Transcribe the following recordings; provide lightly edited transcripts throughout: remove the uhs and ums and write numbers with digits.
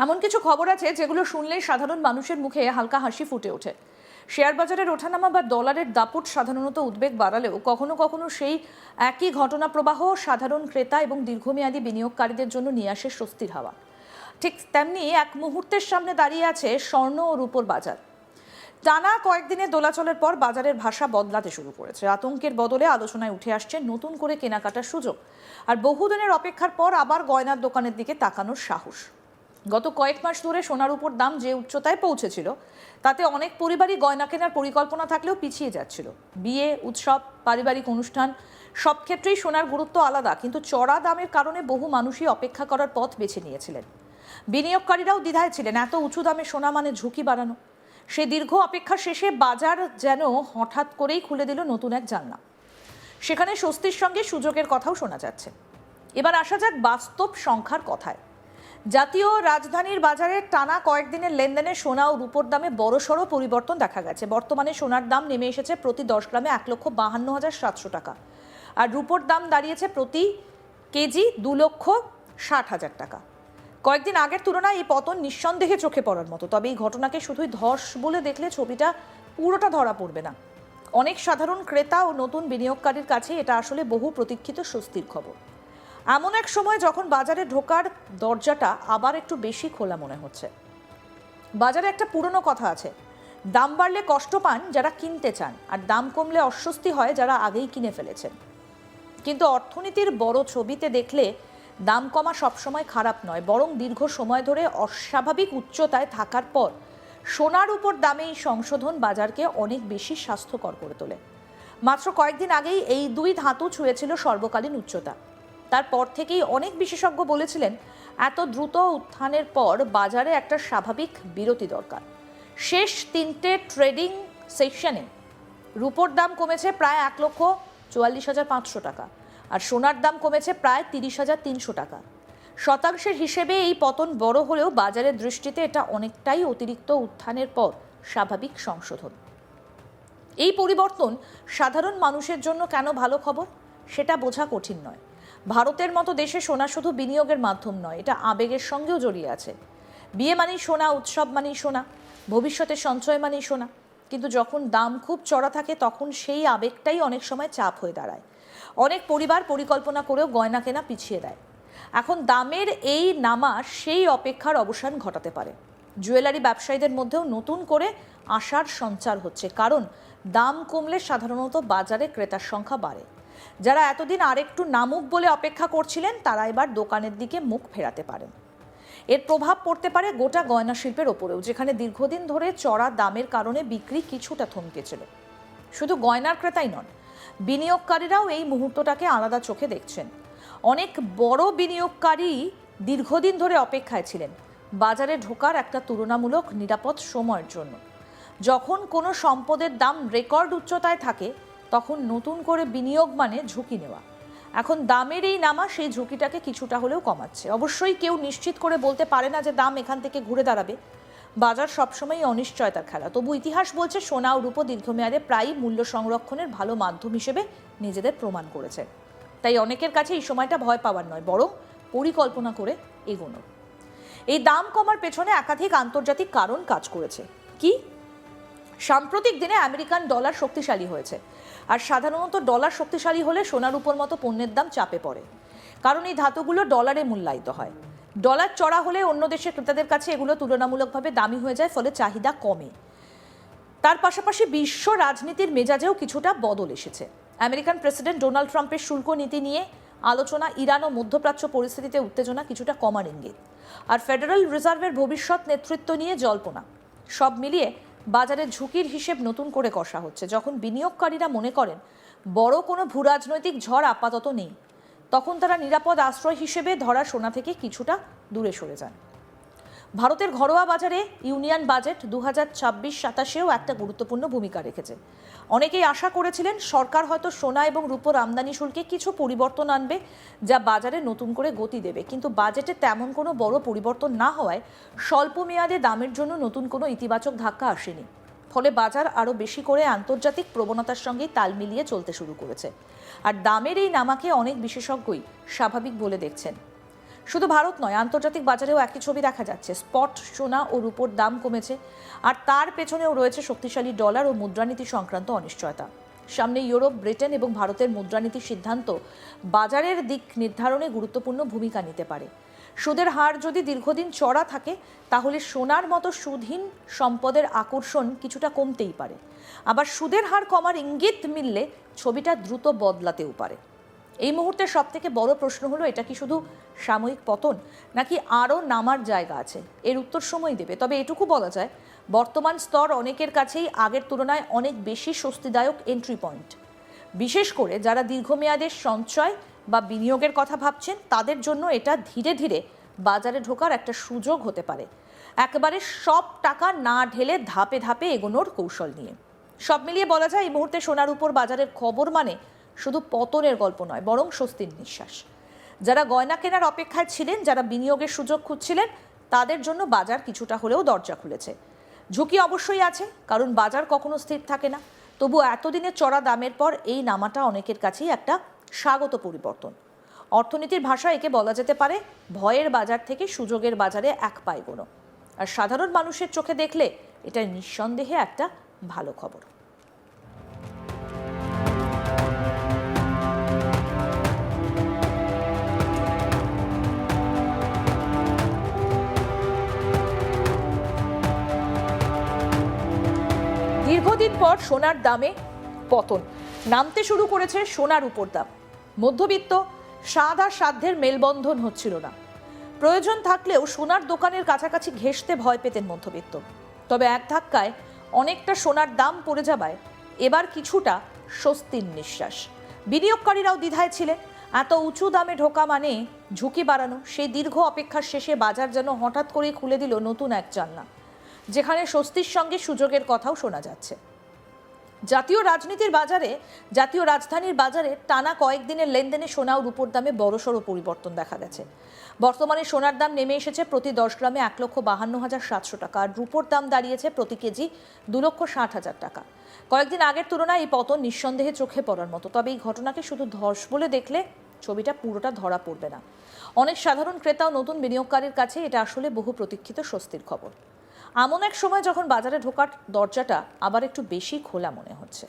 এমন কিছু খবর আছে যেগুলো শুনলেই সাধারণ মানুষের মুখে হালকা হাসি ফুটে ওঠে। শেয়ার বাজারের ওঠানামা বা ডলারের দাপট সাধারণত উদ্বেগ বাড়ালেও কখনো কখনো সেই একই ঘটনা প্রবাহ সাধারণ ক্রেতা এবং দীর্ঘমেয়াদী বিনিয়োগকারীদের জন্য নিয়ে আসে স্বস্তির হাওয়া। ঠিক তেমনি এক মুহূর্তের সামনে দাঁড়িয়ে আছে স্বর্ণ ও রূপোর বাজার। টানা কয়েকদিনের দোলাচলের পর বাজারের ভাষা বদলাতে শুরু করেছে। আতঙ্কের বদলে আলোচনায় উঠে আসছে নতুন করে কেনাকাটার সুযোগ, আর বহুদিনের অপেক্ষার পর আবার গয়নার দোকানের দিকে তাকানোর সাহস। গত কয়েক মাস ধরে সোনার উপর দাম যে উচ্চতায় পৌঁছেছিল, তাতে অনেক পরিবারই গয়না কেনার পরিকল্পনা থাকলেও পিছিয়ে যাচ্ছিল। বিয়ে, উৎসব, পারিবারিক অনুষ্ঠান সব ক্ষেত্রেই সোনার গুরুত্ব আলাদা, কিন্তু চড়া দামের কারণে বহু মানুষই অপেক্ষা করার পথ বেছে নিয়েছিলেন। বিনিয়োগকারীরাও দ্বিধায় ছিলেন, এত উঁচু দামে সোনা মানে ঝুঁকি বাড়ানো। সে দীর্ঘ অপেক্ষা শেষে বাজার যেন হঠাৎ করেই খুলে দিল নতুন এক জানলা। সেখানে স্বস্তির সঙ্গে সুযোগের কথাও শোনা যাচ্ছে। এবার আসা যাক বাস্তব সংখ্যার কথায়। জাতীয় রাজধানীর বাজারে টানা কয়েকদিনের লেনদেনে সোনা ও রূপোর দামে বড়সড় পরিবর্তন দেখা গেছে। বর্তমানে সোনার দাম নেমে এসেছে প্রতি 10 গ্রামে 1,52,700 টাকা, আর রূপোর দাম দাঁড়িয়েছে প্রতি কেজি 2,60,000 টাকা। কয়েকদিন আগের তুলনায় এই পতন নিঃসন্দেহে চোখে পড়ার মতো। তবে এই ঘটনাকে শুধুই ধস বলে দেখলে ছবিটা পুরোটা ধরা পড়বে না। অনেক সাধারণ ক্রেতা ও নতুন বিনিয়োগকারীর কাছে এটা আসলে বহু প্রতীক্ষিত স্বস্তির খবর। এমন এক সময় যখন বাজারে ঢোকার দরজাটা আবার একটু বেশি খোলা মনে হচ্ছে। বাজারে একটা পুরনো কথা আছে, দাম বাড়লে কষ্ট পান যারা কিনতে চান, আর দাম কমলে অস্বস্তি হয় যারা আগেই কিনে ফেলেছেন। কিন্তু অর্থনীতির বড় ছবিতে দেখলে দাম কমা সবসময় খারাপ নয়, বরং দীর্ঘ সময় ধরে অস্বাভাবিক উচ্চতায় থাকার পর সোনার উপর দামে এই সংশোধন বাজারকে অনেক বেশি স্বাস্থ্যকর করে তোলে। মাত্র কয়েকদিন আগেই এই দুই ধাতু ছুঁয়েছিল সর্বকালীন উচ্চতা। তারপর থেকেই অনেক বিশেষজ্ঞ বলেছিলেন, এত দ্রুত উত্থানের পর বাজারে একটা স্বাভাবিক বিরতি দরকার। শেষ 3টে ট্রেডিং সেশনে রূপোর দাম কমেছে প্রায় 1,44,500 টাকা, আর সোনার দাম কমেছে প্রায় 30,300 টাকা। শতাংশের হিসেবে এই পতন বড় হলেও বাজারের দৃষ্টিতে এটা অনেকটাই অতিরিক্ত উত্থানের পর স্বাভাবিক সংশোধন। এই পরিবর্তন সাধারণ মানুষের জন্য কেন ভালো খবর সেটা বোঝা কঠিন নয়। ভারতের মতো দেশে সোনা শুধু বিনিয়োগের মাধ্যম নয়, এটা আবেগের সঙ্গেও জড়িয়ে আছে। বিয়ে মানেই সোনা, উৎসব মানেই সোনা, ভবিষ্যতের সঞ্চয় মানেই সোনা। কিন্তু যখন দাম খুব চড়া থাকে তখন সেই আবেগটাই অনেক সময় চাপ হয়ে দাঁড়ায়। অনেক পরিবার পরিকল্পনা করেও গয়না কেনা পিছিয়ে দেয়। এখন দামের এই নামা সেই অপেক্ষার অবসান ঘটাতে পারে। জুয়েলারি ব্যবসায়ীদের মধ্যেও নতুন করে আশার সঞ্চার হচ্ছে, কারণ দাম কমলে সাধারণত বাজারে ক্রেতার সংখ্যা বাড়ে। যারা এতদিন আরেকটু নামুক বলে অপেক্ষা করছিলেন, তারা এবার দোকানের দিকে মুখ ফেরাতে পারেন। এর প্রভাব পড়তে পারে গোটা গয়না শিল্পের ওপরেও, যেখানে দীর্ঘদিন ধরে চড়া দামের কারণে বিক্রি কিছুটা থমকেছিল। শুধু গয়নার ক্রেতাই নন, বিনিয়োগকারীরাও এই মুহূর্তটাকে আলাদা চোখে দেখছেন। অনেক বড় বিনিয়োগকারী দীর্ঘদিন ধরে অপেক্ষায় ছিলেন বাজারে ঢোকার একটা তুলনামূলক নিরাপদ সময়ের জন্য। যখন কোনো সম্পদের দাম রেকর্ড উচ্চতায় থাকে, তখন নতুন করে বিনিয়োগ মানে ঝুঁকি নেওয়া। এখন দামের এই নামা সেই ঝুঁকিটাকে কিছুটা হলেও কমাচ্ছে। অবশ্যই কেউ নিশ্চিত করে বলতে পারে না যে দাম এখান থেকে ঘুরে দাঁড়াবে। বাজার সবসময় অনিশ্চয়তার খেলা। তবু ইতিহাস বলছে সোনা ও রূপো দীর্ঘমেয়াদে প্রায়ই মূল্য সংরক্ষণের ভালো মাধ্যম হিসেবে নিজেদের প্রমাণ করেছে। তাই অনেকের কাছে এই সময়টা ভয় পাওয়ার নয়, বরং পরিকল্পনা করে এগোনোর। এই দাম কমার পেছনে একাধিক আন্তর্জাতিক কারণ কাজ করেছে। কি? সাম্প্রতিক দিনে আমেরিকান ডলার শক্তিশালী হয়েছে, আর সাধারণত ডলার শক্তিশালী হলে সোনার উপর মতো পণ্যের দাম চাপে পড়ে, কারণ এই ধাতুগুলো ডলারে মূল্যায়িত হয়। ডলার চড়া হলে অন্য দেশের ক্রেতাদের কাছে এগুলো তুলনামূলকভাবে দামি হয়ে যায়, ফলে চাহিদা কমে। তার পাশাপাশি বিশ্ব রাজনীতির মেজাজেও কিছুটা বদল এসেছে। আমেরিকান প্রেসিডেন্ট ডোনাল্ড ট্রাম্পের শুল্ক নীতি নিয়ে আলোচনা, ইরান ও মধ্যপ্রাচ্য পরিস্থিতিতে উত্তেজনা কিছুটা কমার ইঙ্গিত, আর ফেডারেল রিজার্ভের ভবিষ্যৎ নেতৃত্ব নিয়ে জল্পনা। সব মিলিয়ে বাজারে ঝুঁকির হিসেব নতুন করে কষা হচ্ছে। যখন বিনিয়োগকারীরা মনে করেন বড় কোনো ভূরাজনৈতিক ঝড় আপাতত নেই, তখন তারা নিরাপদ আশ্রয় হিসেবে ধরা সোনা থেকে কিছুটা দূরে সরে যান। ভারতের ঘরোয়া বাজারে ইউনিয়ন বাজেট 2026-27-এও একটা গুরুত্বপূর্ণ ভূমিকা রেখেছে। অনেকেই আশা করেছিলেন সরকার হয়তো সোনা এবং রূপোর আমদানি শুল্কে কিছু পরিবর্তন আনবে, যা বাজারে নতুন করে গতি দেবে। কিন্তু বাজেটে তেমন কোনো বড় পরিবর্তন না হওয়ায় স্বল্প মেয়াদে দামের জন্য নতুন কোনো ইতিবাচক ধাক্কা আসেনি। ফলে বাজার আরও বেশি করে আন্তর্জাতিক প্রবণতার সঙ্গে তাল মিলিয়ে চলতে শুরু করেছে। আর দামের এই নামাকে অনেক বিশেষজ্ঞই স্বাভাবিক বলে দেখছেন। শুধু ভারত নয়, আন্তর্জাতিক বাজারেও একই ছবি দেখা যাচ্ছে। স্পট সোনা ও রূপোর দাম কমেছে, আর তার পেছনেও রয়েছে শক্তিশালী ডলার ও মুদ্রানীতি সংক্রান্ত অনিশ্চয়তা। সামনে ইউরোপ, ব্রিটেন এবং ভারতের মুদ্রানীতির সিদ্ধান্ত বাজারের দিক নির্ধারণে গুরুত্বপূর্ণ ভূমিকা নিতে পারে। সুদের হার যদি দীর্ঘদিন চড়া থাকে, তাহলে সোনার মতো সুদহীন সম্পদের আকর্ষণ কিছুটা কমতেই পারে। আবার সুদের হার কমার ইঙ্গিত মিললে ছবিটা দ্রুত বদলাতেও পারে। এই মুহূর্তে সবথেকে বড় প্রশ্ন হলো, এটা কি শুধু সাময়িক পতন, নাকি আরও নামার জায়গা আছে? এর উত্তর সময় দেবে। তবে এটুকু বলা যায়, বর্তমান স্তর অনেকের কাছেই আগের তুলনায় অনেক বেশি স্বস্তিদায়ক এন্ট্রি পয়েন্ট। বিশেষ করে যারা দীর্ঘমেয়াদের সঞ্চয় বা বিনিয়োগের কথা ভাবছেন, তাদের জন্য এটা ধীরে ধীরে বাজারে ঢোকার একটা সুযোগ হতে পারে, একেবারে সব টাকা না ঢেলে ধাপে ধাপে এগোনোর কৌশল নিয়ে। সব মিলিয়ে বলা যায়, এই মুহূর্তে সোনার উপর বাজারের খবর মানে শুধু পতনের গল্প নয়, বরং স্বস্তির নিঃশ্বাস। যারা গয়না কেনার অপেক্ষায় ছিলেন, যারা বিনিয়োগের সুযোগ খুঁজছিলেন, তাদের জন্য বাজার কিছুটা হলেও দরজা খুলেছে। ঝুঁকি অবশ্যই আছে, কারণ বাজার কখনো স্থির থাকে না। তবু এতদিনের চড়া দামের পর এই নামাটা অনেকের কাছেই একটা স্বাগত পরিবর্তন। অর্থনীতির ভাষায় একে বলা যেতে পারে ভয়ের বাজার থেকে সুযোগের বাজারে এক পা এগোনো। আর সাধারণ মানুষের চোখে দেখলে এটা নিঃসন্দেহে একটা ভালো খবর। দীর্ঘদিন পর সোনার দামে পতন, নামতে শুরু করেছে সোনার উপর দাম। মধ্যবিত্ত স্বাদ আর সাধ্যের মেলবন্ধন হচ্ছিল না। প্রয়োজন থাকলেও সোনার দোকানের কাছাকাছি ঘেঁষতে ভয় পেতেন মধ্যবিত্ত। তবে এক ধাক্কায় অনেকটা সোনার দাম পড়ে যাওয়ায় এবার কিছুটা স্বস্তির নিঃশ্বাস। বিনিয়োগকারীরাও দ্বিধায় ছিলেন। এত উঁচু দামে ঢোকা মানে ঝুঁকি বাড়ানো। সেই দীর্ঘ অপেক্ষার শেষে বাজার যেন হঠাৎ করেই খুলে দিল নতুন এক জানলা, যেখানে স্বস্তির সঙ্গে সুযোগের কথাও শোনা যাচ্ছে। জাতীয় রাজধানীর বাজারে টানা কয়েকদিনের লেনদেনে সোনা ও রূপোর দামে বড়সড় পরিবর্তন দেখা গেছে। বর্তমানে সোনার দাম নেমে এসেছে প্রতি 10 গ্রামে 1,52,700 টাকা, আর রূপোর দাম দাঁড়িয়েছে প্রতি কেজি 2,60,000 টাকা। কয়েকদিন আগের তুলনায় এই পতন নিঃসন্দেহে চোখে পড়ার মতো। তবে এই ঘটনাকে শুধু ধস বলে দেখলে ছবিটা পুরোটা ধরা পড়বে না। অনেক সাধারণ ক্রেতা ও নতুন বিনিয়োগকারীর কাছে এটা আসলে বহু প্রতীক্ষিত স্বস্তির খবর। এমন এক সময় যখন বাজারে ঢোকার দরজাটা আবার একটু বেশি খোলা মনে হচ্ছে।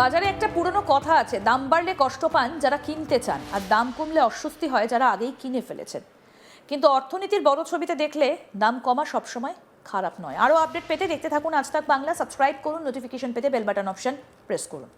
বাজারে একটা পুরনো কথা আছে, দাম বাড়লে কষ্ট পান যারা কিনতে চান, আর দাম কমলে অস্বস্তি হয় যারা আগেই কিনে ফেলেছেন। কিন্তু অর্থনীতির বড় ছবিতে দেখলে দাম কমা সবসময় খারাপ নয়। আরও আপডেট পেতে দেখতে থাকুন আজ তাক বাংলা। সাবস্ক্রাইব করুন, নোটিফিকেশন পেতে বেল বাটন অপশন প্রেস করুন।